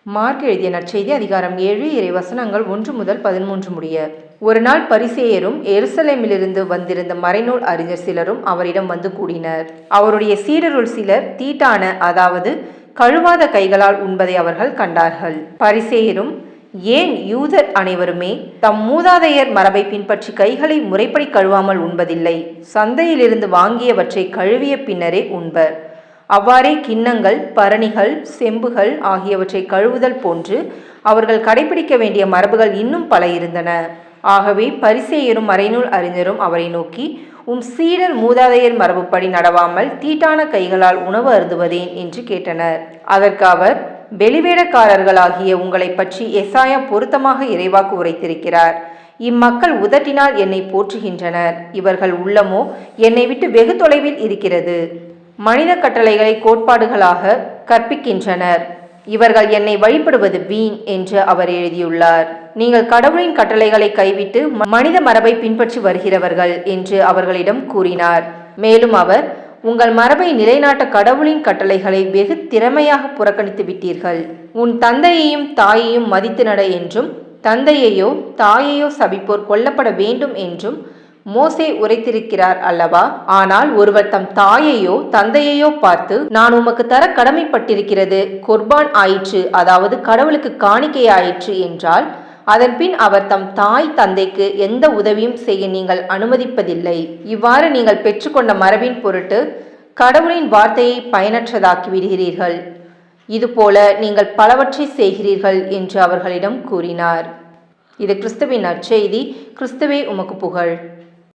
Mark எழுதிய நற்செய்தி அதிகாரம் 7 இறைவசனங்கள் 1 முதல் 13 முடிய. ஒரு நாள் பரிசேயரும் எருசலேமிலிருந்து வந்திருந்த மறைநூல் அறிஞர் சிலரும் அவரிடம் வந்து கூடினர். அவருடைய சீடருள் சிலர் தீட்டான, அதாவது கழுவாத கைகளால் உண்பதை அவர்கள் கண்டார்கள். பரிசேயரும் ஏன் யூதர் அனைவருமே தம் மூதாதையர் மரபை பின்பற்றி கைகளை முறைப்படி கழுவாமல் உண்பதில்லை? சந்தையிலிருந்து வாங்கியவற்றை கழுவிய பின்னரே உண்பர். அவ்வாறே கிண்ணங்கள், பரணிகள், செம்புகள் ஆகியவற்றை கழுவுதல் போன்று அவர்கள் கடைபிடிக்க வேண்டிய மரபுகள் இன்னும் பல இருந்தன. ஆகவே பரிசேயரும் மறைநூல் அறிஞரும் அவரை நோக்கி, உம் சீடர் மூதாதையர் மரபுப்படி நடவாமல் தீட்டான கைகளால் உணவு அருந்துவதேன் என்று கேட்டனர். அதற்கு அவர், வெளிவேடக்காரர்களாகிய உங்களை பற்றி எசாயா பொருத்தமாக இறைவாக்கு உரைத்திருக்கிறார். இம்மக்கள் உதட்டினால் என்னை போற்றுகின்றனர், இவர்கள் உள்ளமோ என்னை விட்டு வெகு தொலைவில் இருக்கிறது. மனித கட்டளைகளை கோட்பாடுகளாக கற்பிக்கின்றனர், இவர்கள் என்னை வழிபடுவது வீண் என்று அவர் எழுதியுள்ளார். நீங்கள் கடவுளின் கட்டளைகளை கைவிட்டு மனித மரபை பின்பற்றி வருகிறவர்கள் என்று அவர்களிடம் கூறினார். மேலும் அவர், உங்கள் மரபை நிலைநாட்ட கடவுளின் கட்டளைகளை வெகு திறமையாக புறக்கணித்து விட்டீர்கள். உன் தந்தையையும் தாயையும் மதித்து நட என்றும், தந்தையையோ தாயையோ சபிப்போர் கொல்லப்பட வேண்டும் என்றும் மோசே உரைத்திருக்கிறார் அல்லவா? ஆனால் ஒருவர் தம் தாயையோ தந்தையையோ பார்த்து, நான் உமக்கு தர கடமைப்பட்டிருக்கிறது குர்பான் ஆயிற்று, அதாவது கடவுளுக்கு காணிக்கை ஆயிற்று என்றால், அதன் பின் அவர் தம் தாய் தந்தைக்கு எந்த உதவியும் செய்ய நீங்கள் அனுமதிப்பதில்லை. இவ்வாறு நீங்கள் பெற்றுக்கொண்ட மரபின் பொருட்டு கடவுளின் வார்த்தையை பயனற்றதாக்கி விடுகிறீர்கள். இதுபோல நீங்கள் பலவற்றை செய்கிறீர்கள் என்று அவர்களிடம் கூறினார். இது கிறிஸ்துவின் நற்செய்தி. கிறிஸ்துவே உமக்கு புகழ்.